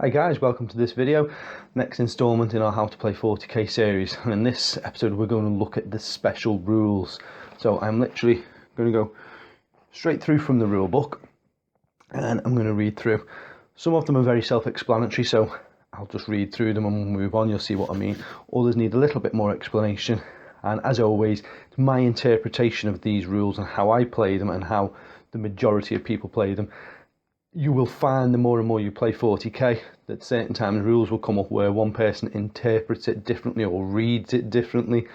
Hi guys, welcome to this video, next installment in our How to Play 40k series, and in this episode we're going to look at the special rules. So I'm literally going to go straight through from the rule book and I'm going to read through. Some of them are very self-explanatory, so I'll just read through them and we'll move on, you'll see what I mean. Others need a little bit more explanation, and as always, it's my interpretation of these rules and how I play them and how the majority of people play them. You will find the more and more you play 40k that certain times rules will come up where one person interprets it differently or reads it differently,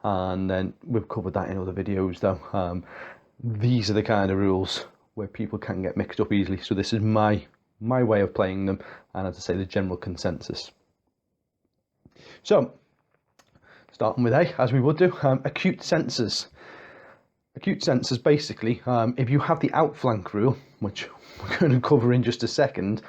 and then we've covered that in other videos though. These are the kind of rules where people can get mixed up easily, so this is my way of playing them, and as I say, the general consensus. So starting with A, as we would do, acute senses. Acute sensors, basically, if you have the outflank rule, which we're going to cover in just a second,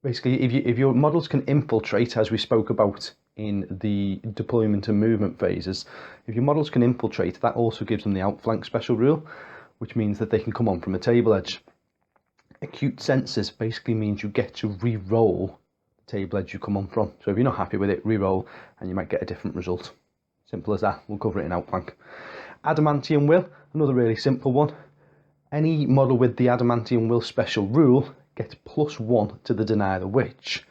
basically if your models can infiltrate, as we spoke about in the deployment and movement phases, if your models can infiltrate, that also gives them the outflank special rule, which means that they can come on from a table edge. Acute sensors basically means you get to re-roll the table edge you come on from. So if you're not happy with it, re-roll and you might get a different result. Simple as that. We'll cover it in outflank. Adamantium will, another really simple one. Any model with the Adamantium will special rule gets +1 to the deny the witch.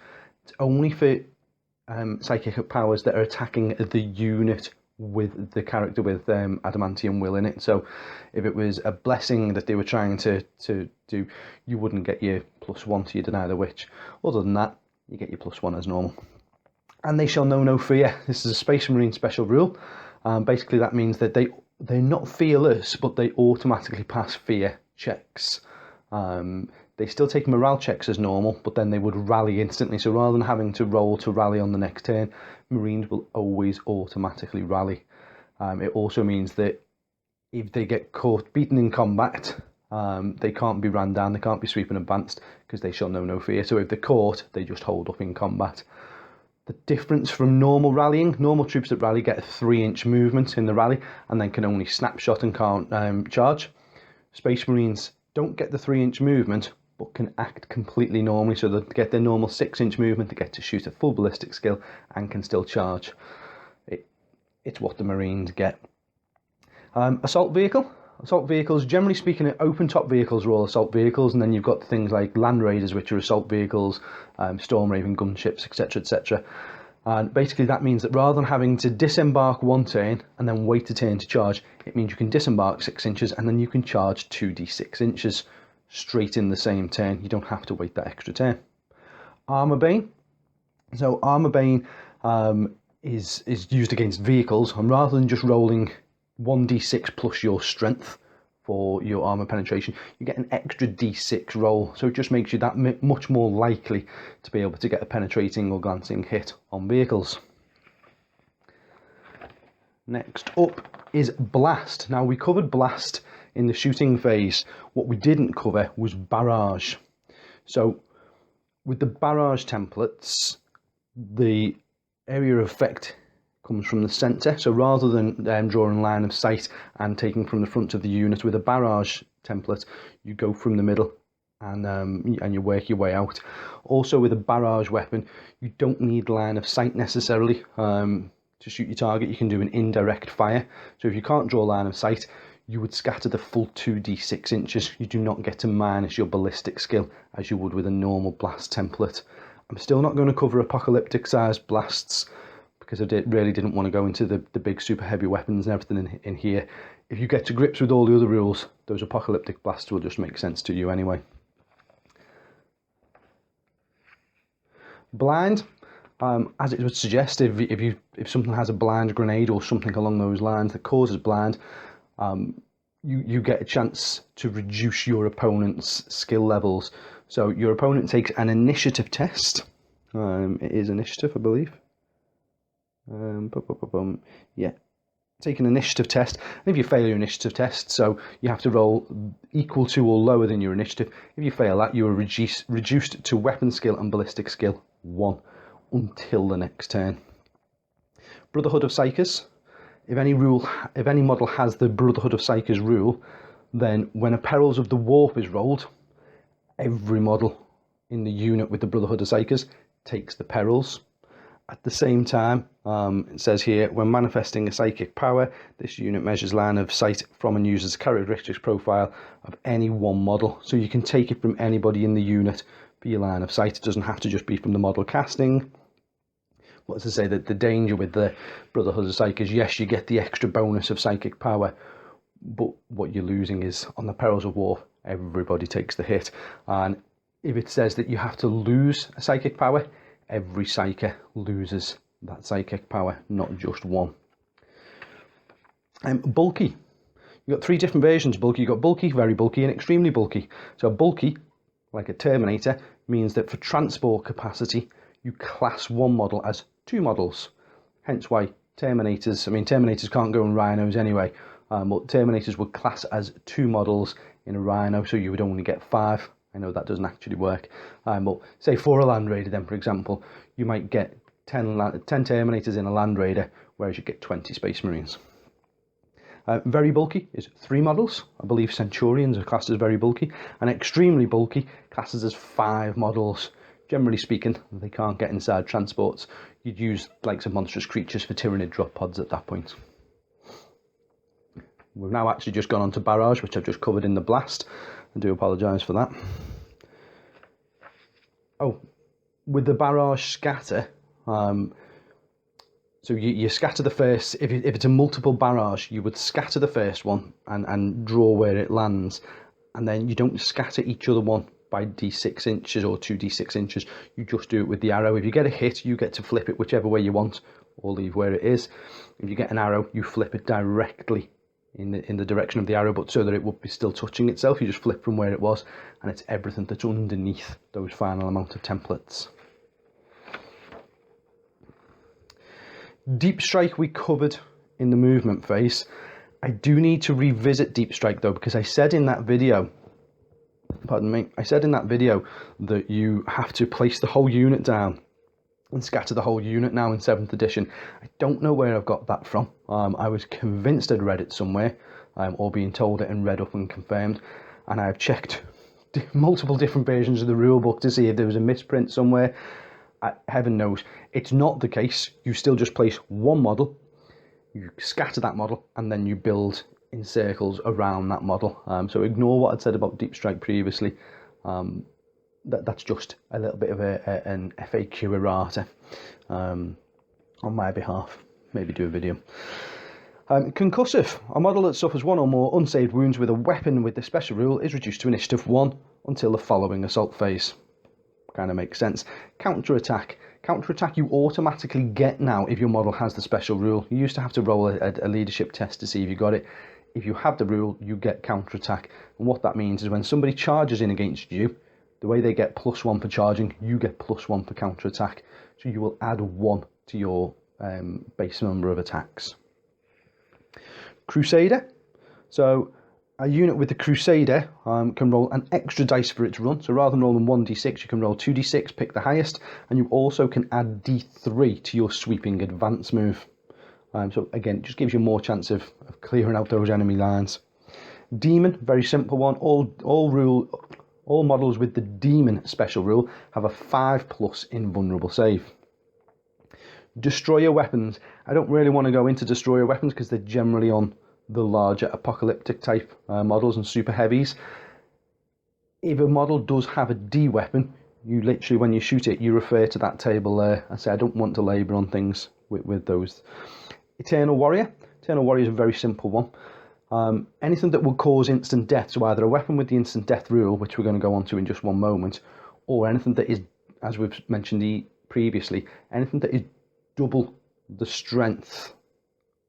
It's only for psychic powers that are attacking the unit with the character with Adamantium will in it. So if it was a blessing that they were trying to do, you wouldn't get your +1 to your deny the witch. Other than that, you get your +1 as normal. And they shall know no fear. This is a Space Marine special rule. Basically that means that they're not fearless, but they automatically pass fear checks. They still take morale checks as normal, but then they would rally instantly. So rather than having to roll to rally on the next turn, Marines will always automatically rally. It also means that if they get caught beaten in combat, they can't be ran down, they can't be sweep and advanced, because they shall know no fear. So if they're caught, they just hold up in combat. The difference from normal rallying, normal troops that rally get a 3-inch movement in the rally and then can only snapshot and can't charge. Space Marines don't get the 3-inch movement but can act completely normally, so they get their normal 6-inch movement, they get to shoot a full ballistic skill and can still charge. It's what the Marines get. Assault vehicle. Assault vehicles, generally speaking, open top vehicles are all assault vehicles, and then you've got things like Land Raiders, which are assault vehicles, Storm Raven gunships, etc, etc. And basically that means that rather than having to disembark one turn and then wait a turn to charge, it means you can disembark 6 inches and then you can charge 2d6 inches straight in the same turn. You don't have to wait that extra turn. Armor Bane. So Armor Bane is used against vehicles, and rather than just rolling 1d6 plus your strength for your armor penetration, you get an extra d6 roll, so it just makes you that much more likely to be able to get a penetrating or glancing hit on vehicles. Next up is Blast. Now, we covered Blast in the shooting phase. What we didn't cover was Barrage. So with the Barrage templates, the area of effect comes from the centre, so rather than drawing line of sight and taking from the front of the unit, with a barrage template you go from the middle and you work your way out. Also with a barrage weapon, you don't need line of sight necessarily to shoot your target. You can do an indirect fire, so if you can't draw line of sight, you would scatter the full 2d6 inches. You do not get to minus your ballistic skill as you would with a normal blast template. I'm still not going to cover apocalyptic sized blasts, because I really didn't want to go into the big super heavy weapons and everything in here. If you get to grips with all the other rules, those apocalyptic blasts will just make sense to you anyway. Blind, as it would suggest, if something has a blind grenade or something along those lines that causes blind, you get a chance to reduce your opponent's skill levels. So your opponent takes an initiative test. It is initiative, I believe. Yeah, take an initiative test, and if you fail your initiative test, so you have to roll equal to or lower than your initiative. If you fail that, you are reduced to weapon skill and ballistic skill 1 until the next turn. Brotherhood of Psychers. If any model has the Brotherhood of Psychers rule, then when a Perils of the Warp is rolled, every model in the unit with the Brotherhood of Psykers takes the perils. At the same time, it says here, when manifesting a psychic power, this unit measures line of sight from and uses characteristics profile of any one model. So you can take it from anybody in the unit for your line of sight. It doesn't have to just be from the model casting. But as I say, that the danger with the Brotherhood of Psykers, yes, you get the extra bonus of psychic power, but what you're losing is, on the perils of war, everybody takes the hit. And if it says that you have to lose a psychic power, every psyker loses that psychic power, not just one. Bulky. You've got three different versions of bulky. You've got bulky, very bulky, and extremely bulky. So bulky, like a Terminator, means that for transport capacity, you class one model as two models. Hence why Terminators can't go in rhinos anyway, but Terminators would class as two models in a rhino, so you would only get 5. I know that doesn't actually work, but say for a Land Raider then, for example, you might get 10 Terminators in a Land Raider, whereas you get 20 Space Marines. Very bulky is 3 models. I believe Centurions are classed as very bulky, and extremely bulky classes as 5 models. Generally speaking, they can't get inside transports. You'd use like some monstrous creatures for Tyranid drop pods at that point. We've now actually just gone on to Barrage, which I've just covered in the blast. I do apologise for that. Oh, with the Barrage scatter, so you scatter the first, if it's a multiple barrage, you would scatter the first one and draw where it lands, and then you don't scatter each other one by d6 inches or 2d6 inches, you just do it with the arrow. If you get a hit, you get to flip it whichever way you want, or leave where it is. If you get an arrow, you flip it directly in the direction of the arrow, but so that it would be still touching itself. You just flip from where it was, and it's everything that's underneath those final amount of templates. Deep Strike we covered in the movement phase. I do need to revisit Deep Strike though, because I said in that video, that you have to place the whole unit down and scatter the whole unit now in 7th edition. I don't know where I've got that from. I was convinced I'd read it somewhere, or being told it and read up and confirmed, and I've checked multiple different versions of the rulebook to see if there was a misprint somewhere. Heaven knows it's not the case. You still just place one model, you scatter that model, and then you build in circles around that model. So ignore what I'd said about Deep Strike previously. That's just a little bit of an FAQ errata on my behalf. Maybe do a video. Concussive. A model that suffers 1 or more unsaved wounds with a weapon with the special rule is reduced to initiative 1 until the following assault phase. Kind of makes sense. Counter-attack. Counter-attack you automatically get now if your model has the special rule. You used to have to roll a leadership test to see if you got it. If you have the rule, you get counter-attack. And what that means is when somebody charges in against you, the way they get +1 for charging, you get +1 for counter-attack. So you will add 1 to your base number of attacks. Crusader. So a unit with the Crusader can roll an extra dice for its run. So rather than rolling 1d6, you can roll 2d6, pick the highest, and you also can add d3 to your sweeping advance move. So again, it just gives you more chance of clearing out those enemy lines. Demon, very simple one. All models with the Demon special rule have a 5+ invulnerable save. Destroyer weapons. I don't really want to go into destroyer weapons because they're generally on the larger apocalyptic type models and super heavies. If a model does have a D weapon, you literally, when you shoot it, you refer to that table there. I say I don't want to labour on things with those. Eternal Warrior. Eternal Warrior is a very simple one. Anything that will cause instant death, so either a weapon with the instant death rule, which we're going to go on to in just one moment, or anything that is, as we've mentioned previously, anything that is double the strength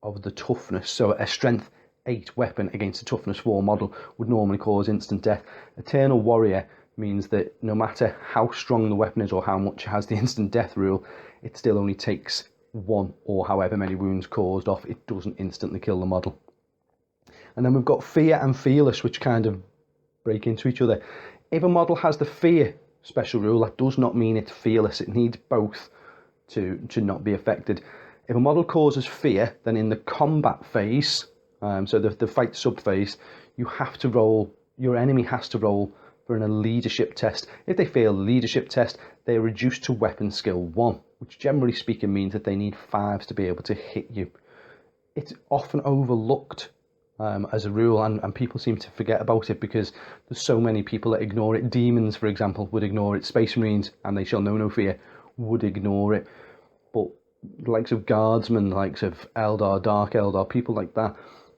of the toughness. So a strength 8 weapon against a toughness 4 model would normally cause instant death. Eternal Warrior means that no matter how strong the weapon is or how much it has the instant death rule, it still only takes 1 or however many wounds caused off. It doesn't instantly kill the model. And then we've got Fear and Fearless, which kind of break into each other. If a model has the Fear special rule, that does not mean it's fearless. It needs both to not be affected. If a model causes fear, then in the combat phase, so the fight sub phase, you have to roll, your enemy has to roll for a leadership test. If they fail the leadership test, they are reduced to weapon skill 1, which generally speaking means that they need 5s to be able to hit you. It's often overlooked as a rule, and people seem to forget about it because there's so many people that ignore it. Demons, for example, would ignore it. Space Marines, and they shall know no fear, would ignore it. But the likes of Guardsmen, the likes of Eldar, Dark Eldar, people like that,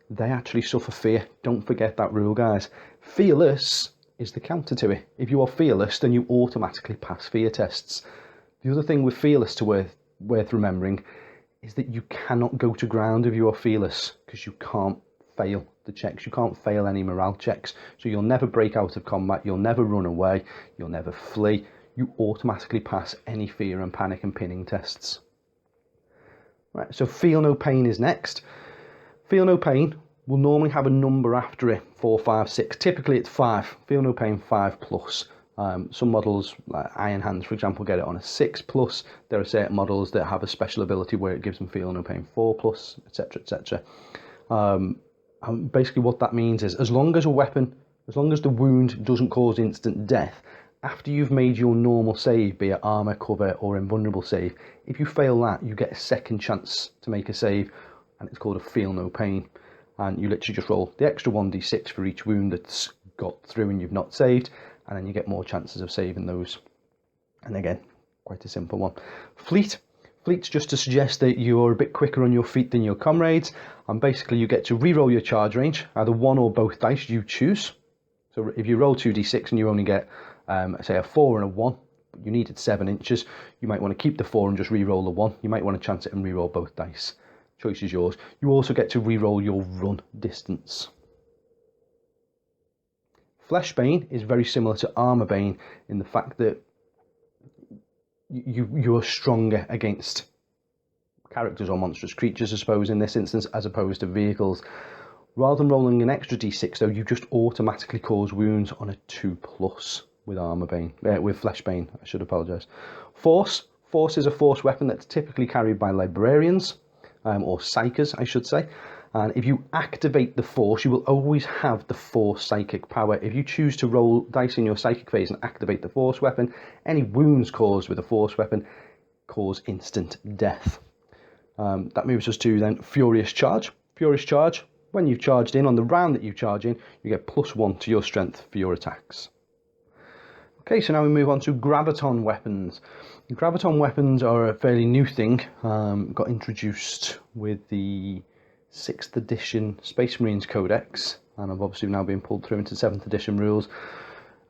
they actually suffer fear. Don't forget that rule, guys. Fearless is the counter to it. If you are fearless, then you automatically pass fear tests. The other thing with fearless worth remembering is that you cannot go to ground if you are fearless, because you can't fail the checks. You can't fail any morale checks. So you'll never break out of combat, you'll never run away, you'll never flee. You automatically pass any fear and panic and pinning tests. Right, so Feel No Pain is next. Feel No Pain will normally have a number after it, 4, 5, 6. Typically it's 5. Feel No Pain 5+. Some models, like Iron Hands for example, get it on a 6+. There are certain models that have a special ability where it gives them Feel No Pain 4+, etc, etc. And basically what that means is, as long as the wound doesn't cause instant death, after you've made your normal save, be it armor, cover, or invulnerable save, if you fail that, you get a second chance to make a save, and it's called a Feel No Pain. And you literally just roll the extra 1d6 for each wound that's got through and you've not saved, and then you get more chances of saving those. And again, quite a simple one. Fleet's just to suggest that you're a bit quicker on your feet than your comrades, and basically you get to re-roll your charge range, either one or both dice, you choose. So if you roll 2d6 and you only get, say, a 4 and a 1, but you needed 7 inches, you might want to keep the 4 and just re-roll the 1. You might want to chance it and re-roll both dice. Choice is yours. You also get to re-roll your run distance. Fleshbane is very similar to Armorbane in the fact that you're stronger against characters or monstrous creatures, I suppose, in this instance, as opposed to vehicles. Rather than rolling an extra d6, though, you just automatically cause wounds on a 2+ with with Fleshbane. I should apologise. Force is a force weapon that's typically carried by librarians, or psychers, I should say. And if you activate the force, you will always have the force psychic power. If you choose to roll dice in your psychic phase and activate the force weapon, any wounds caused with a force weapon cause instant death. That moves us to then Furious Charge. Furious Charge, when you've charged in, on the round that you charge in, you get +1 to your strength for your attacks. Okay, so now we move on to Graviton weapons. Graviton weapons are a fairly new thing, got introduced with the 6th edition Space Marines Codex, and have obviously now been pulled through into 7th edition rules.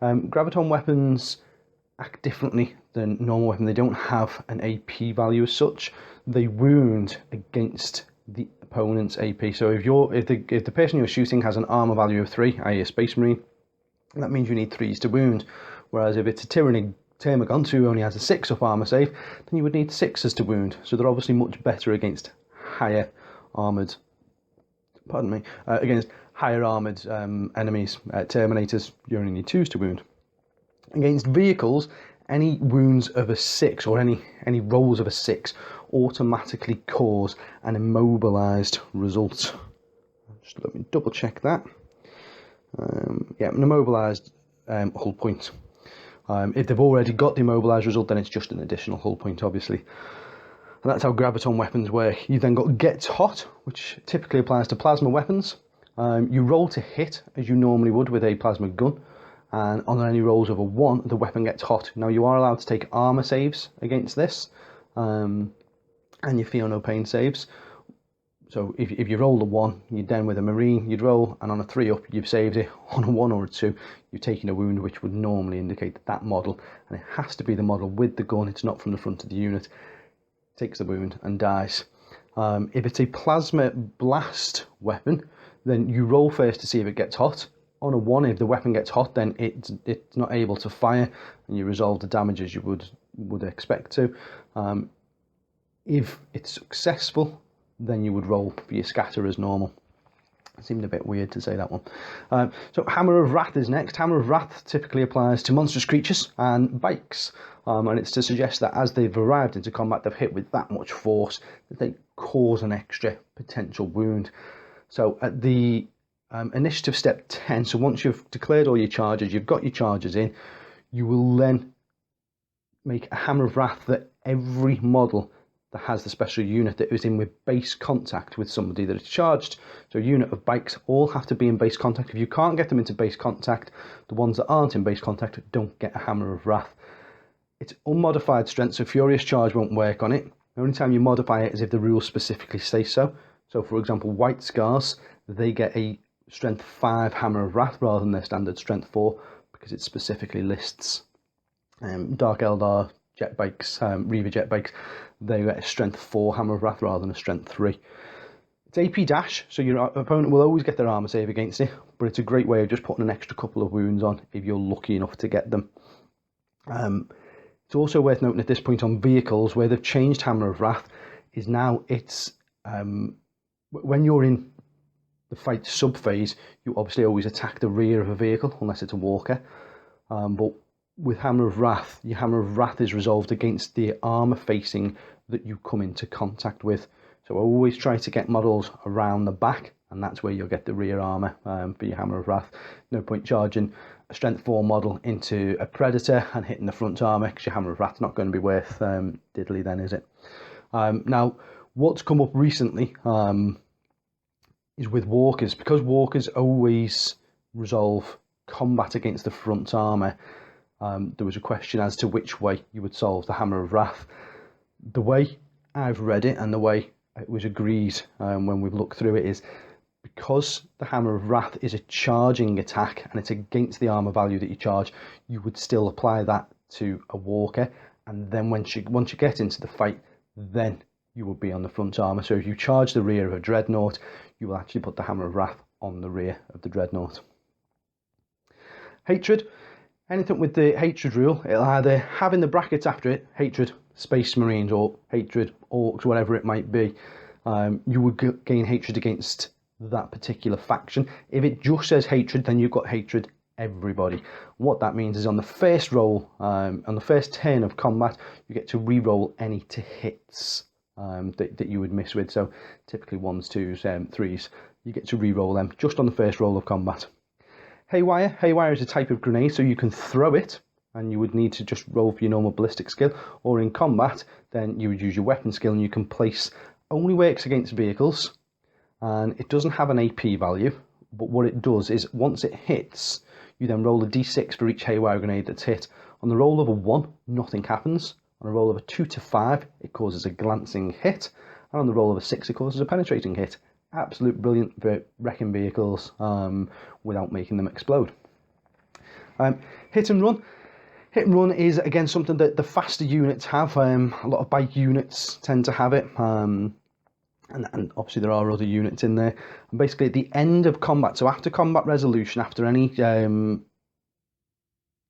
Graviton weapons act differently than normal weapons. They don't have an AP value as such. They wound against the opponent's AP. So if the person you're shooting has an armor value of 3, i.e. a Space Marine, that means you need 3s to wound. Whereas if it's a Tyranid Termagant who only has a 6 up armor save, then you would need 6s to wound. So they're obviously much better against higher armored enemies. Enemies. Terminators, you only need 2s to wound. Against vehicles, any wounds of a 6 or any rolls of a 6 automatically cause an immobilized result. Just let me double check that. An immobilized hull point. If they've already got the immobilized result, then it's just an additional hull point, obviously. And that's how Graviton weapons work. You then got Gets Hot, which typically applies to plasma weapons. You roll to hit, as you normally would with a plasma gun, and on any rolls of a 1, the weapon gets hot. Now, you are allowed to take armor saves against this, and your Feel No Pain saves. So if you roll a 1, you're down with a Marine, you'd roll, and on a 3 up, you've saved it. On a 1 or a 2, you're taking a wound, which would normally indicate that model, and it has to be the model with the gun, it's not from the front of the unit, takes the wound and dies. If it's a plasma blast weapon, then you roll first to see if it gets hot. On a 1, if the weapon gets hot, then it's not able to fire, and you resolve the damage as you would expect to. If it's successful, then you would roll for your scatter as normal. It seemed a bit weird to say that one. So Hammer of Wrath is next. Hammer of Wrath typically applies to monstrous creatures and bikes, and it's to suggest that as they've arrived into combat, they've hit with that much force that they cause an extra potential wound. So at the initiative step 10. So once you've declared all your charges, you've got your charges in, you will then make a Hammer of Wrath that every model that has the special unit that is in with base contact with somebody that is charged. So a unit of bikes all have to be in base contact. If you can't get them into base contact, the ones that aren't in base contact don't get a Hammer of Wrath. It's unmodified strength, so Furious Charge won't work on it. The only time you modify it is if the rules specifically say so. So for example, White Scars, they get a strength 5 Hammer of Wrath rather than their standard strength 4 because it specifically lists Dark Eldar jet bikes, Reaver jet bikes, they get a strength 4 Hammer of Wrath rather than a strength 3. It's AP dash, so your opponent will always get their armor save against it, but it's a great way of just putting an extra couple of wounds on if you're lucky enough to get them. It's also worth noting at this point on vehicles where they've changed Hammer of Wrath is now it's when you're in the fight sub phase, you obviously always attack the rear of a vehicle unless it's a walker. But with Hammer of Wrath, your Hammer of Wrath is resolved against the armor facing that you come into contact with. So always try to get models around the back, and that's where you'll get the rear armor for your Hammer of Wrath. No point charging a strength 4 model into a Predator and hitting the front armor because your Hammer of Wrath's not going to be worth diddly then, is it? Now, what's come up recently is with Walkers. Because Walkers always resolve combat against the front armor, there was a question as to which way you would solve the Hammer of Wrath. The way I've read it and the way it was agreed when we've looked through it is because the Hammer of Wrath is a charging attack and it's against the armor value that you charge, you would still apply that to a walker, and then once you get into the fight, then you will be on the front armor. So if you charge the rear of a Dreadnought, you will actually put the Hammer of Wrath on the rear of the Dreadnought. Hatred. Anything with the Hatred rule, it'll either have in the brackets after it, Hatred Space Marines or Hatred Orcs, whatever it might be. You would gain Hatred against that particular faction. If it just says Hatred, then you've got Hatred everybody. What that means is on the first roll, on the first turn of combat, you get to re-roll any to hits that you would miss with. So typically 1s, 2s, 3s, you get to re-roll them just on the first roll of combat. Haywire. Haywire is a type of grenade, so you can throw it, and you would need to just roll for your normal ballistic skill, or in combat, then you would use your weapon skill, and you can place, only works against vehicles, and it doesn't have an AP value, but what it does is once it hits, you then roll a d6 for each Haywire grenade that's hit. On the roll of a 1, nothing happens. On a roll of a 2 to 5, it causes a glancing hit, and on the roll of a 6, it causes a penetrating hit. Absolute brilliant for wrecking vehicles without making them explode. Hit and run. Hit and run is again something that the faster units have. A lot of bike units tend to have it, and obviously there are other units in there. And basically at the end of combat, so after combat resolution, after any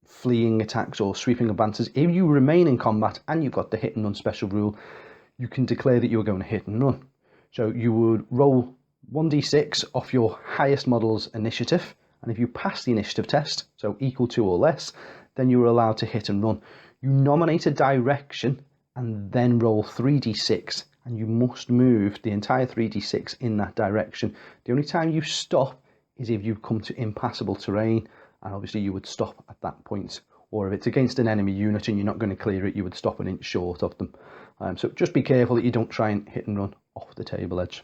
fleeing attacks or sweeping advances, if you remain in combat and you've got the hit and run special rule, you can declare that you're going to hit and run. So you would roll 1d6 off your highest model's initiative, and if you pass the initiative test, so equal to or less, then you are allowed to hit and run. You nominate a direction and then roll 3d6, and you must move the entire 3d6 in that direction. The only time you stop is if you've come to impassable terrain, and obviously you would stop at that point. Or if it's against an enemy unit and you're not going to clear it, you would stop an inch short of them. So just be careful that you don't try and hit and run off the table edge.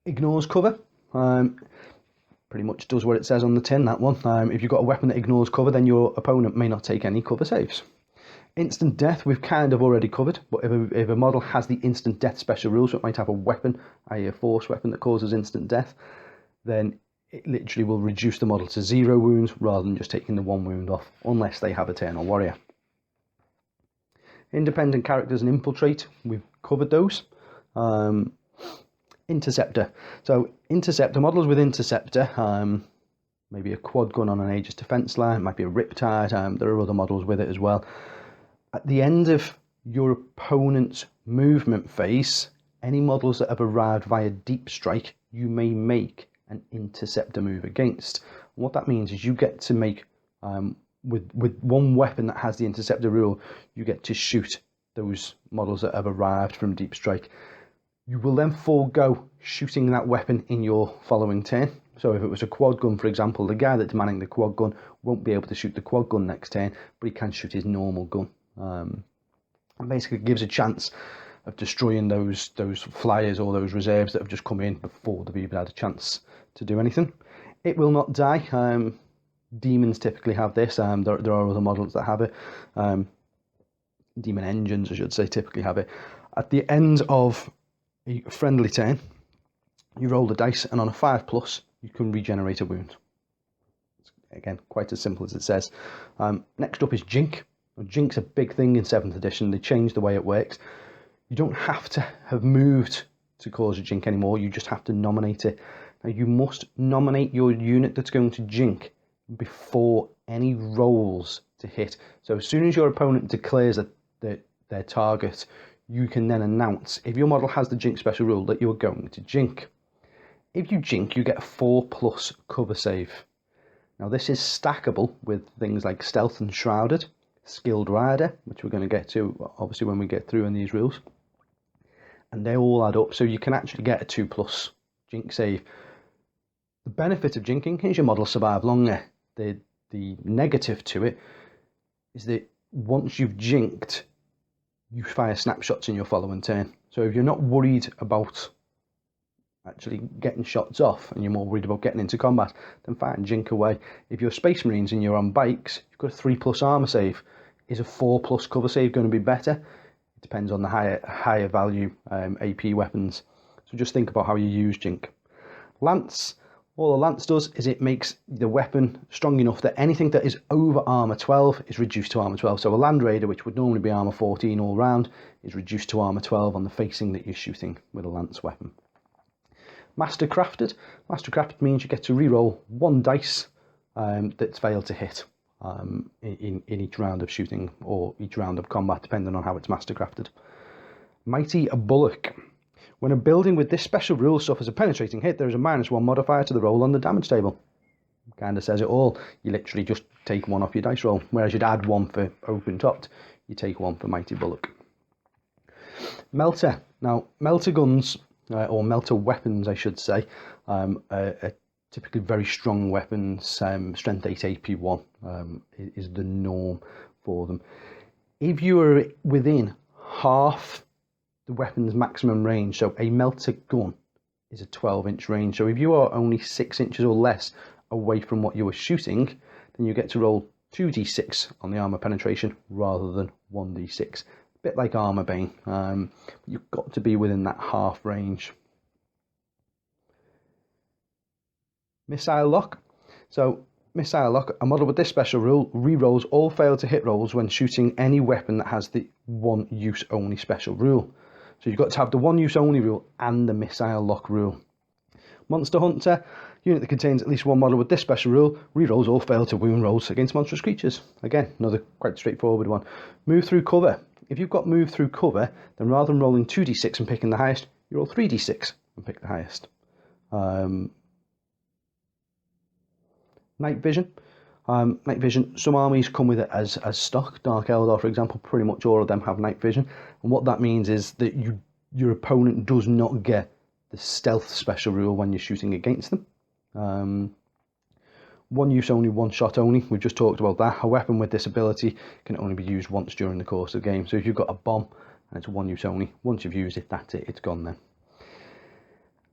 Ignores cover. Pretty much does what it says on the tin, that one. If you've got a weapon that ignores cover, then your opponent may not take any cover saves. Instant death we've kind of already covered, but if a model has the instant death special rule, so it might have a weapon, i.e. a force weapon that causes instant death, then it literally will reduce the model to 0 wounds rather than just taking the 1 wound off, unless they have Eternal Warrior. Independent characters and infiltrate, we've covered those. Interceptor. So interceptor, models with interceptor, maybe a quad gun on an Aegis defense line, it might be a Riptide, there are other models with it as well. At the end of your opponent's movement phase, any models that have arrived via deep strike, you may make an interceptor move against. And what that means is you get to make, with one weapon that has the interceptor rule, you get to shoot those models that have arrived from deep strike. You will then forego shooting that weapon in your following turn. So if it was a quad gun, for example, the guy that's manning the quad gun won't be able to shoot the quad gun next turn, but he can shoot his normal gun. And basically gives a chance of destroying those flyers or those reserves that have just come in before they've even had a chance to do anything. It will not die. Demons typically have this. There are other models that have it. Demon engines, I should say, typically have it. At the end of a friendly turn, you roll the dice, and on a 5+, you can regenerate a wound. It's, again, quite as simple as it says. Next up is Jink. Jink's a big thing in 7th edition. They changed the way it works. You don't have to have moved to cause a Jink anymore. You just have to nominate it. Now, you must nominate your unit that's going to Jink before any rolls to hit. So as soon as your opponent declares their target, you can then announce, if your model has the Jink special rule, that you're going to Jink. If you Jink, you get a 4+ cover save. Now this is stackable with things like Stealth and Shrouded, Skilled Rider, which we're going to get to obviously when we get through in these rules. And they all add up, so you can actually get a 2+ Jink save. The benefit of Jinking is your model survive longer. The negative to it is that once you've Jinked, you fire snapshots in your following turn. So if you're not worried about actually getting shots off and you're more worried about getting into combat, then fire and Jink away. If you're Space Marines and you're on bikes, you've got a 3+ armor save. Is a 4+ cover save going to be better? It depends on the higher value AP weapons. So just think about how you use Jink. Lance. All a Lance does is it makes the weapon strong enough that anything that is over armor 12 is reduced to armor 12. So a Land Raider, which would normally be armor 14 all round, is reduced to armor 12 on the facing that you're shooting with a Lance weapon. Mastercrafted. Mastercrafted means you get to reroll 1 dice that's failed to hit in each round of shooting or each round of combat, depending on how it's mastercrafted. Mighty Bullock. When a building with this special rule suffers a penetrating hit, there is a -1 modifier to the roll on the damage table. Kind of says it all. You literally just take 1 off your dice roll, whereas you'd add 1 for open topped. You take 1 for Mighty Bullock. Melter. Now, melter guns, or melter weapons, I should say, are typically very strong weapons. Strength 8 AP1 is the norm for them. If you are within half the weapon's maximum range, so a melter gun is a 12-inch range, so if you are only 6 inches or less away from what you were shooting, then you get to roll 2d6 on the armor penetration rather than 1d6. A bit like Armor Bane. You've got to be within that half range. Missile Lock. So Missile Lock, a model with this special rule, re-rolls all fail to hit rolls when shooting any weapon that has the 1 use only special rule. So you've got to have the 1 use only rule and the Missile Lock rule. Monster Hunter, unit that contains at least 1 model with this special rule, re-rolls all fail to wound rolls against monstrous creatures. Again, another quite straightforward one. Move through cover. If you've got move through cover, then rather than rolling 2d6 and picking the highest, you roll 3d6 and pick the highest. Night Vision. Night Vision, some armies come with it as stock. Dark Eldar, for example, pretty much all of them have Night Vision. And what that means is that your opponent does not get the stealth special rule when you're shooting against them. 1 use only, 1 shot only. We've just talked about that. A weapon with this ability can only be used once during the course of the game. So if you've got a bomb and it's 1 use only, once you've used it, that's it, it's gone then.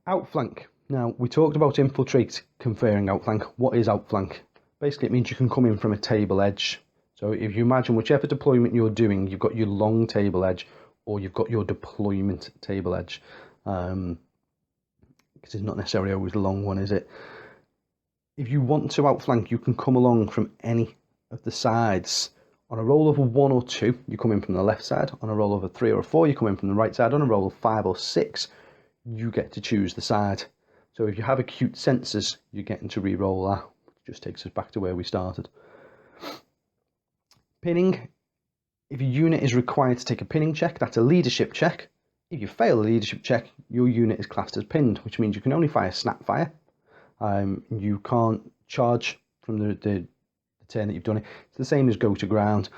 Outflank. Now, we talked about infiltrate conferring outflank. What is outflank? Basically, it means you can come in from a table edge. So if you imagine whichever deployment you're doing, you've got your long table edge or you've got your deployment table edge. Because it's not necessarily always the long one, is it? If you want to outflank, you can come along from any of the sides. On a roll of a 1 or 2, you come in from the left side. On a roll of a 3 or a 4, you come in from the right side. On a roll of 5 or 6, you get to choose the side. So if you have acute sensors, you're getting to re-roll that. Just takes us back to where we started. Pinning. If your unit is required to take a pinning check, that's a leadership check. If you fail a leadership check, your unit is classed as pinned, which means you can only fire snap fire. You can't charge from the turn that you've done it. It's the same as go to ground.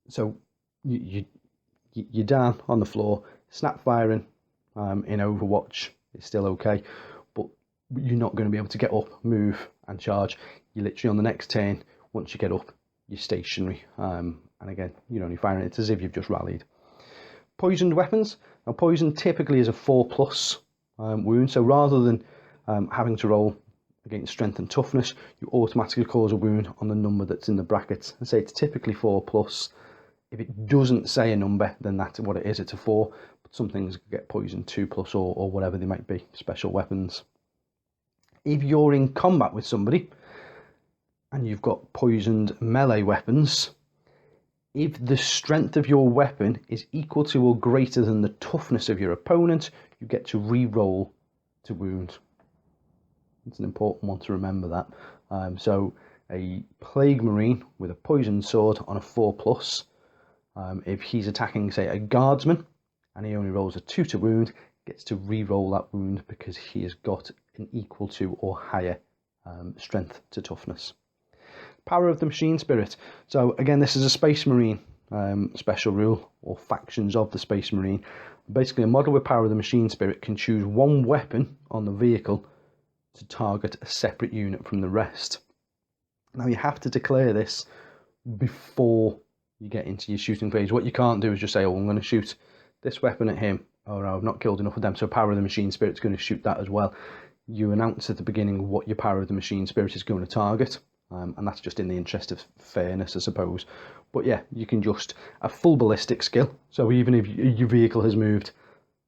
So you're down on the floor. Snap firing in Overwatch is still okay, but you're not going to be able to get up, move and charge. You're literally on the next turn. Once you get up, you're stationary, and again, you're only firing it as if you've just rallied. Poisoned weapons. Now, poison typically is a 4+ wound, so rather than having to roll against strength and toughness, you automatically cause a wound on the number that's in the brackets. And say it's typically 4+. If it doesn't say a number, then that's what it is. It's a 4. But some things get poisoned 2+ or whatever they might be. Special weapons. If you're in combat with somebody and you've got poisoned melee weapons, if the strength of your weapon is equal to or greater than the toughness of your opponent, you get to re-roll to wound. It's an important one to remember that. So a Plague Marine with a poisoned sword on a 4+, if he's attacking, say, a guardsman, and he only rolls a 2 to wound, gets to re-roll that wound because he has got an equal to or higher strength to toughness. Power of the Machine Spirit. So again, this is a Space Marine special rule, or factions of the Space Marine. Basically, a model with Power of the Machine Spirit can choose one weapon on the vehicle to target a separate unit from the rest. Now, you have to declare this before you get into your shooting phase. What you can't do is just say, oh, I'm going to shoot this weapon at him, or I've not killed enough of them, so Power of the Machine Spirit's going to shoot that as well. You announce at the beginning what your Power of the Machine Spirit is going to target. And that's just in the interest of fairness, I suppose. But yeah, you can just a full ballistic skill. So even if your vehicle has moved,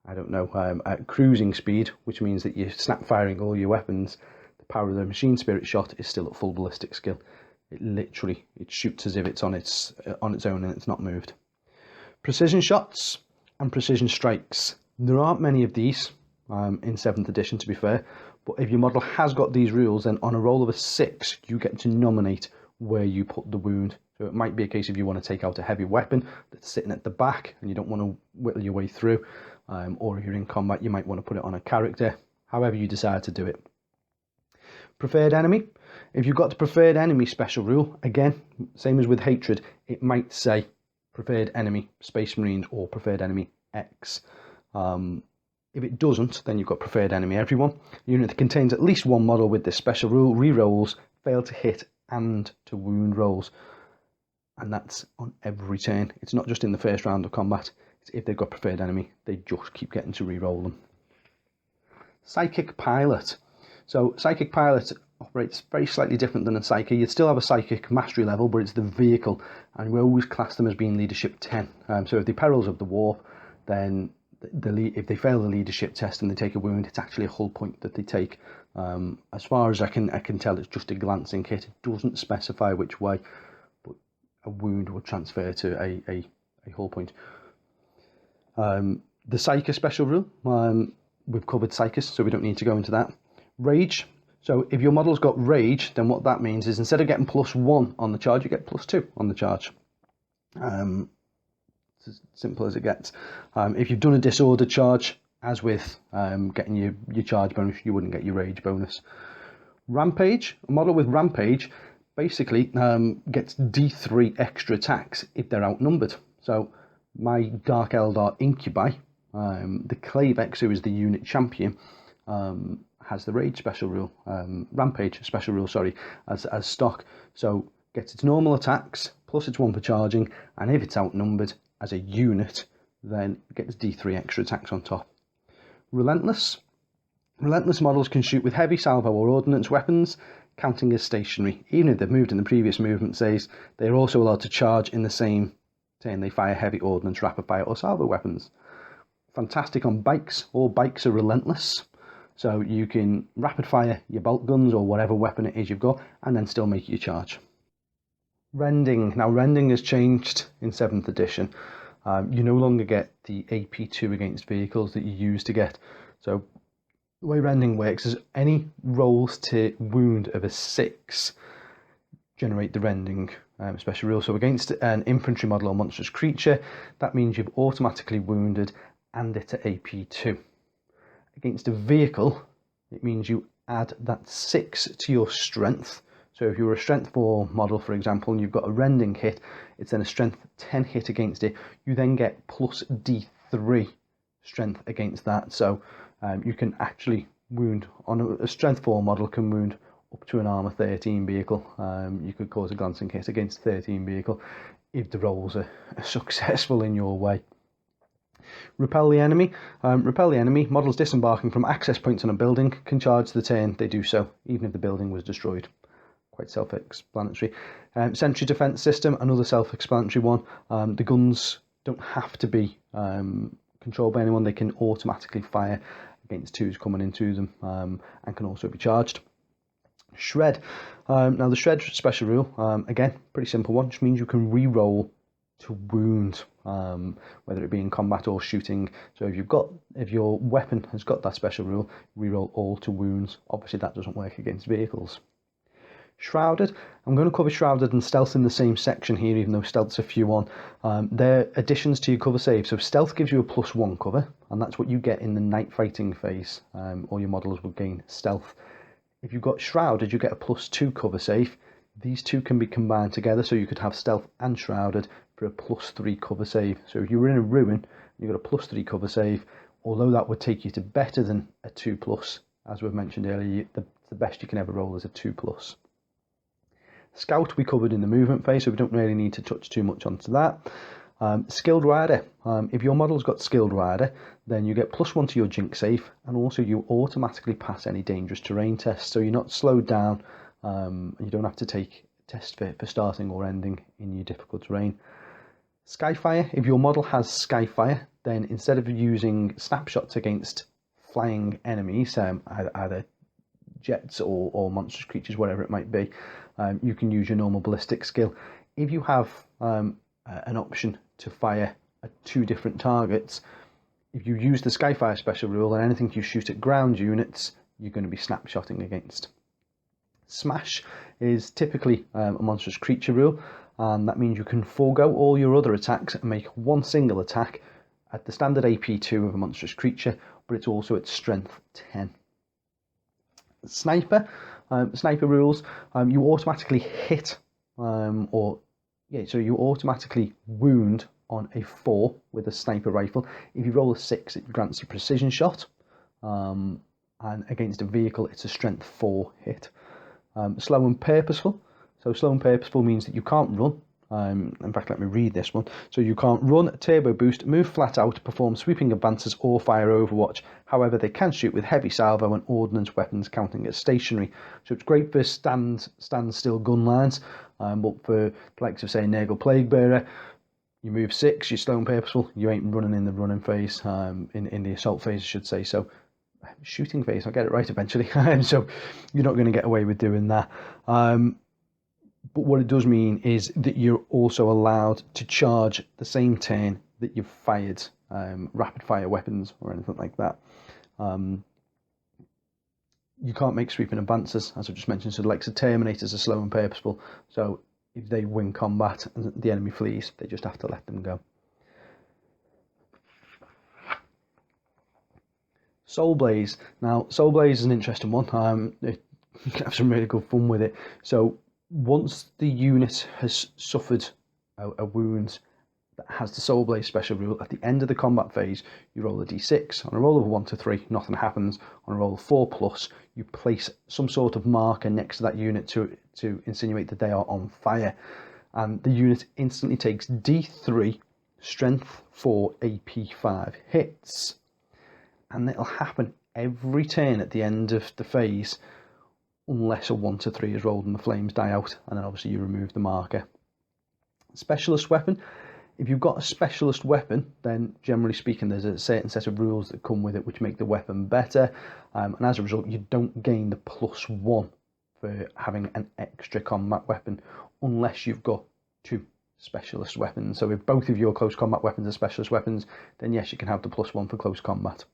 I don't know, at cruising speed, which means that you're snap firing all your weapons, the Power of the Machine Spirit shot is still at full ballistic skill. It shoots as if it's on its own and it's not moved. Precision shots and precision strikes. There aren't many of these in 7th edition, to be fair. But if your model has got these rules, then on a roll of a 6, you get to nominate where you put the wound. So it might be a case if you want to take out a heavy weapon that's sitting at the back and you don't want to whittle your way through, or if you're in combat, you might want to put it on a character, however you decide to do it. Preferred enemy. If you've got the preferred enemy special rule, again, same as with hatred, it might say preferred enemy Space Marines or preferred enemy X. If it doesn't, then you've got preferred enemy everyone. A unit that contains at least one model with this special rule re-rolls fail to hit and to wound rolls. And that's on every turn. It's not just in the first round of combat. It's if they've got preferred enemy, they just keep getting to re-roll them. Psychic Pilot. So Psychic Pilot operates very slightly different than a Psychic. You'd still have a Psychic mastery level, but it's the vehicle. And we always class them as being leadership 10. So if the perils of the warp, then if they fail the leadership test and they take a wound, it's actually a hull point that they take. As far as I can tell, it's just a glancing hit. It doesn't specify which way, but a wound will transfer to a hull point. The Psyker special rule, we've covered Psychers, so we don't need to go into that. Rage. So if your model's got Rage, then what that means is instead of getting +1 on the charge, you get +2 on the charge. As simple as it gets. If you've done a disorder charge, as with getting your charge bonus, you wouldn't get your rage bonus. Rampage. A model with Rampage basically gets D3 extra attacks if they're outnumbered. So my Dark Eldar Incubi, the Clavex, who is the unit champion, has the Rage special rule, Rampage special rule, sorry, as stock. So gets its normal attacks, plus its 1 for charging, and if it's outnumbered as a unit, then it gets D3 extra attacks on top. Relentless. Relentless models can shoot with heavy salvo or ordnance weapons, counting as stationary. Even if they've moved in the previous movement phase, they're also allowed to charge in the same turn they fire heavy ordnance, rapid fire or salvo weapons. Fantastic on bikes. All bikes are relentless. So you can rapid fire your bolt guns or whatever weapon it is you've got and then still make your charge. Rending. Now, rending has changed in 7th edition. You no longer get the AP2 against vehicles that you used to get. So the way rending works is any rolls to wound of a 6 generate the rending special rule. So against an infantry model or monstrous creature, that means you've automatically wounded and it's at AP2. Against a vehicle, it means you add that 6 to your strength. So if you're a strength 4 model, for example, and you've got a rending hit, it's then a strength 10 hit against it. You then get plus D3 strength against that. So you can actually wound, on a strength 4 model can wound up to an armor 13 vehicle. You could cause a glancing hit against 13 vehicle if the rolls are successful in your way. Repel the enemy. Repel the enemy. Models disembarking from access points on a building can charge the turn they do so, even if the building was destroyed. Quite self-explanatory. Sentry defense system, another self-explanatory one. The guns don't have to be controlled by anyone. They can automatically fire against twos coming into them, and can also be charged. Shred. Now the shred special rule, again, pretty simple one, just means you can re-roll to wound, whether it be in combat or shooting. So if your weapon has got that special rule, re-roll all to wounds. Obviously that doesn't work against vehicles. Shrouded. I'm going to cover Shrouded and Stealth in the same section here, even though Stealth's a few on. They're additions to your cover save. So Stealth gives you a +1 cover, and that's what you get in the night fighting phase. All your models will gain Stealth. If you've got Shrouded, you get a +2 cover save. These two can be combined together, so you could have Stealth and Shrouded for a +3 cover save. So if you were in a ruin, you've got a +3 cover save, although that would take you to better than a 2+. As we've mentioned earlier, the best you can ever roll is a 2+. Scout we covered in the movement phase, so we don't really need to touch too much onto that. Skilled Rider. If your model's got Skilled Rider, then you get +1 to your Jink save, and also you automatically pass any dangerous terrain tests, so you're not slowed down, you don't have to take a test for starting or ending in your difficult terrain. Skyfire. If your model has Skyfire, then instead of using snapshots against flying enemies, either jets or monstrous creatures, whatever it might be, you can use your normal ballistic skill. If you have an option to fire at 2 different targets, if you use the Skyfire special rule, and anything you shoot at ground units, you're going to be snapshotting against. Smash is typically a monstrous creature rule, and that means you can forego all your other attacks and make one single attack at the standard AP 2 of a monstrous creature, but it's also at strength 10. Sniper. Sniper rules, you automatically hit, so you automatically wound on a 4 with a sniper rifle. If you roll a 6, it grants a precision shot, and against a vehicle, it's a strength 4 hit. Slow and purposeful. So slow and purposeful means that you can't run. In fact, let me read this one. So you can't run, turbo boost, move flat out, perform sweeping advances, or fire overwatch. However, they can shoot with heavy salvo and ordnance weapons counting as stationary. So it's great for stand-still gun lines, but for the likes of, say, Nurgle Plaguebearer, you move 6, you're slow and purposeful, you ain't running in the running phase, in the assault phase, I should say. So shooting phase, I'll get it right eventually. So you're not going to get away with doing that. But what it does mean is that you're also allowed to charge the same turn that you've fired rapid fire weapons or anything like that. You can't make sweeping advances, as I just mentioned, so the likes of Terminators are slow and purposeful, so if they win combat and the enemy flees, they just have to let them go. Soul Blaze. Now, Soul Blaze is an interesting one. You can have some really good fun with it. So once the unit has suffered a wound that has the Soul Blaze special rule, at the end of the combat phase, you roll a d6. On a roll of 1 to 3, nothing happens. On a roll of 4+, you place some sort of marker next to that unit to insinuate that they are on fire. And the unit instantly takes d3, strength 4, AP 5 hits. And it'll happen every turn at the end of the phase, unless a 1 to 3 is rolled and the flames die out, and then obviously you remove the marker. Specialist weapon. If you've got a specialist weapon, then generally speaking there's a certain set of rules that come with it which make the weapon better, and as a result you don't gain the +1 for having an extra combat weapon unless you've got 2 specialist weapons. So if both of your close combat weapons are specialist weapons, then yes, you can have the +1 for close combat.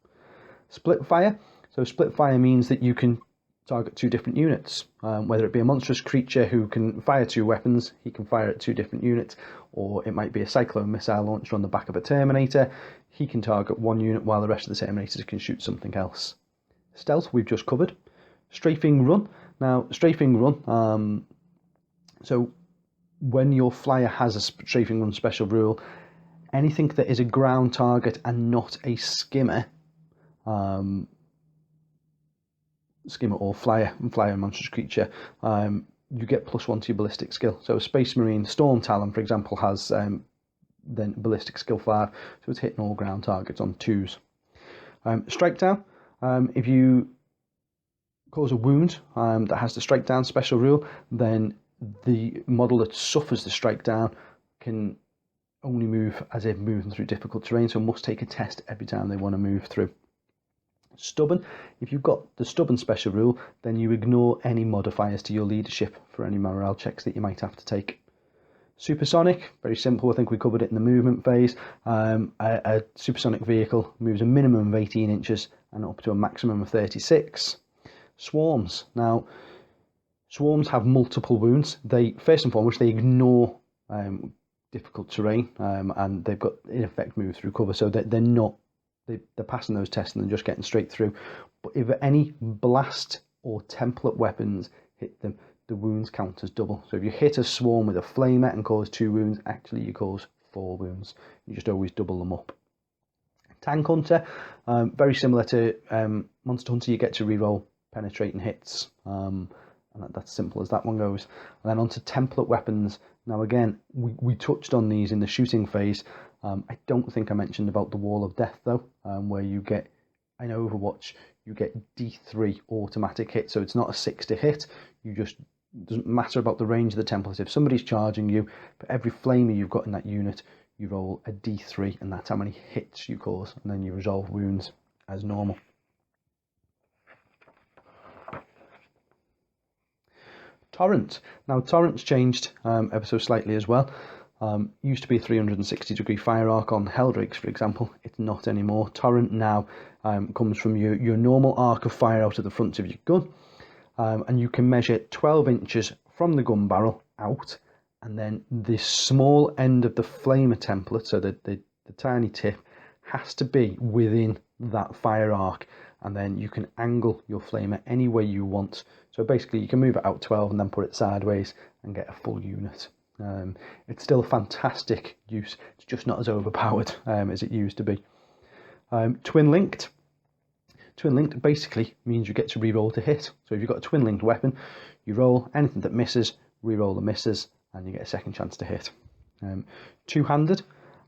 Split fire. So split fire means that you can target 2 different units, whether it be a monstrous creature who can fire 2 weapons, he can fire at 2 different units, or it might be a cyclone missile launched on the back of a Terminator, he can target 1 unit while the rest of the Terminators can shoot something else. Stealth we've just covered. Strafing run. Now strafing run, so when your flyer has a strafing run special rule, Anything that is a ground target and not a skimmer, skimmer or flyer monstrous creature, you get +1 to your ballistic skill. So a Space Marine Storm Talon, for example, has then ballistic skill 5, so it's hitting all ground targets on 2s. Strike down, if you cause a wound that has the strike down special rule, then the model that suffers the strike down can only move as if moving through difficult terrain, so must take a test every time they want to move through. Stubborn, if you've got the stubborn special rule, then you ignore any modifiers to your leadership for any morale checks that you might have to take. Supersonic, very simple, I think we covered it in the movement phase. A supersonic vehicle moves a minimum of 18 inches and up to a maximum of 36. Swarms, now swarms have multiple wounds. They, first and foremost, they ignore difficult terrain, and they've got in effect move through cover, so they're passing those tests and they're just getting straight through. But if any blast or template weapons hit them, the wounds count as double. So if you hit a swarm with a flamer and cause 2 wounds, actually you cause 4 wounds. You just always double them up. Tank Hunter, very similar to Monster Hunter, you get to reroll penetrating hits, and that's simple as that one goes. And then onto template weapons. Now again, we touched on these in the shooting phase. I don't think I mentioned about the Wall of Death though, where you get, in Overwatch, you get D3 automatic hit, so it's not a 6 to hit. You just, doesn't matter about the range of the template. If somebody's charging you, for every flamer you've got in that unit, you roll a D3, and that's how many hits you cause, and then you resolve wounds as normal. Torrent. Now Torrent's changed ever so slightly as well. Used to be a 360-degree fire arc on Helldrakes, for example. It's not anymore. Torrent now comes from your normal arc of fire out of the front of your gun, and you can measure 12 inches from the gun barrel out, and then the small end of the flamer template, so the tiny tip, has to be within that fire arc, and then you can angle your flamer any way you want. So basically you can move it out 12 and then put it sideways and get a full unit. It's still a fantastic use, it's just not as overpowered as it used to be. Twin linked basically means you get to re-roll to hit. So if you've got a twin linked weapon, you roll anything that misses, re-roll the misses, and you get a second chance to hit. Two-handed,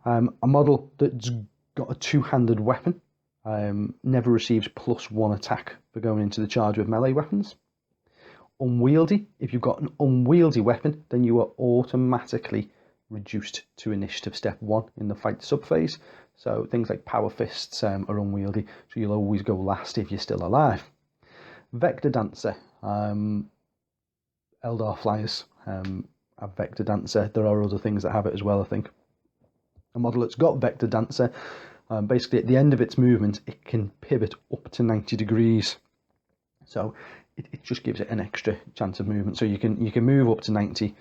a model that's got a two-handed weapon never receives +1 attack for going into the charge with melee weapons. Unwieldy, if you've got an unwieldy weapon, then you are automatically reduced to initiative step 1 in the fight subphase. So things like power fists are unwieldy, so you'll always go last if you're still alive. Vector Dancer, Eldar flyers have Vector Dancer. There are other things that have it as well, I think. A model that's got Vector Dancer, basically at the end of its movement, it can pivot up to 90 degrees. So it just gives it an extra chance of movement. So you can move up to 90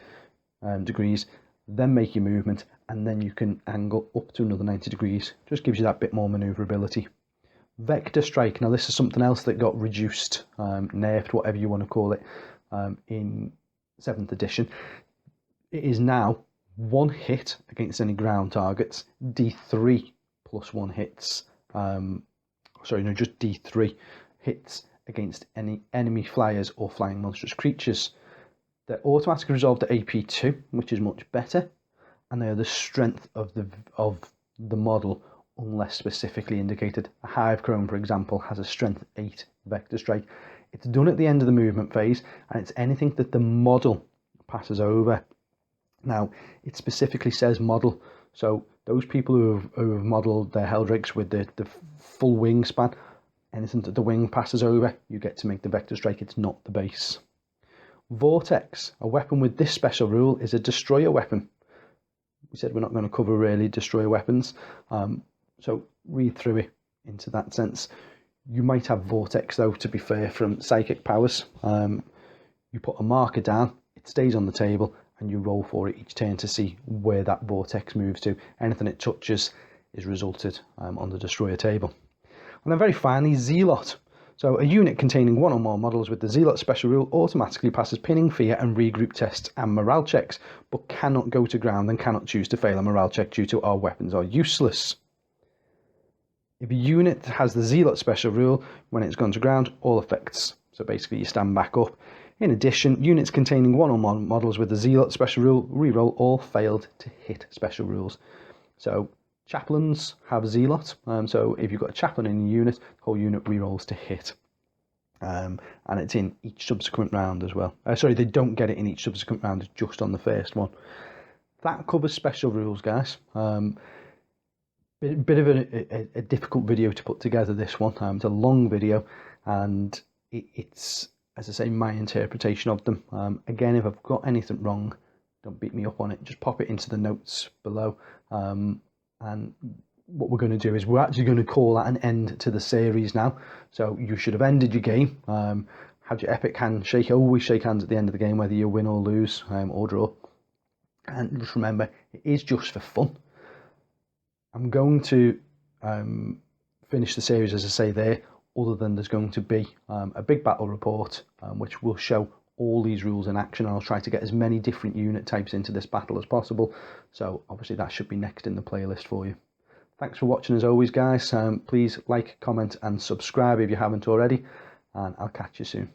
degrees, then make your movement, and then you can angle up to another 90 degrees. Just gives you that bit more manoeuvrability. Vector Strike, now this is something else that got reduced, nerfed, whatever you want to call it, in 7th edition. It is now 1 hit against any ground targets, D3 +1 hits, just D3 hits against any enemy flyers or flying monstrous creatures. They're automatically resolved to AP2, which is much better, and they are the strength of the model unless specifically indicated. A Hive Chrome, for example, has a strength 8 Vector Strike. It's done at the end of the movement phase, and it's anything that the model passes over. Now, it specifically says model, so those people who have modelled their Helldrakes with the full wingspan, anything that the wing passes over, you get to make the Vector Strike. It's not the base. Vortex, a weapon with this special rule, is a destroyer weapon. We said we're not going to cover really destroyer weapons, so read through it into that sense. You might have Vortex though, to be fair, from psychic powers. You put a marker down, it stays on the table, and you roll for it each turn to see where that Vortex moves to. Anything it touches is resulted on the destroyer table. And then very finally, Zealot. So a unit containing one or more models with the Zealot special rule automatically passes pinning, fear and regroup tests and morale checks, but cannot go to ground and cannot choose to fail a morale check due to our weapons are useless. If a unit has the Zealot special rule, when it's gone to ground, all effects. So basically you stand back up. In addition, units containing one or more models with the Zealot special rule reroll all failed to hit special rules. So chaplains have Zealot, so if you've got a chaplain in your unit, the whole unit rerolls to hit. And it's in each subsequent round as well. Sorry, they don't get it in each subsequent round, it's just on the first one. That covers special rules, guys. Bit of a difficult video to put together, this one. It's a long video, and it's, as I say, my interpretation of them. Again, if I've got anything wrong, don't beat me up on it. Just pop it into the notes below. And what we're going to do is we're actually going to call that an end to the series now. So you should have ended your game, had your epic handshake. Always shake hands at the end of the game, whether you win or lose, or draw. And just remember, it is just for fun. I'm going to finish the series, as I say there, other than there's going to be a big battle report, which will show all these rules in action. I'll try to get as many different unit types into this battle as possible. So obviously that should be next in the playlist for you. Thanks for watching as always, guys. Please like, comment and subscribe if you haven't already, and I'll catch you soon.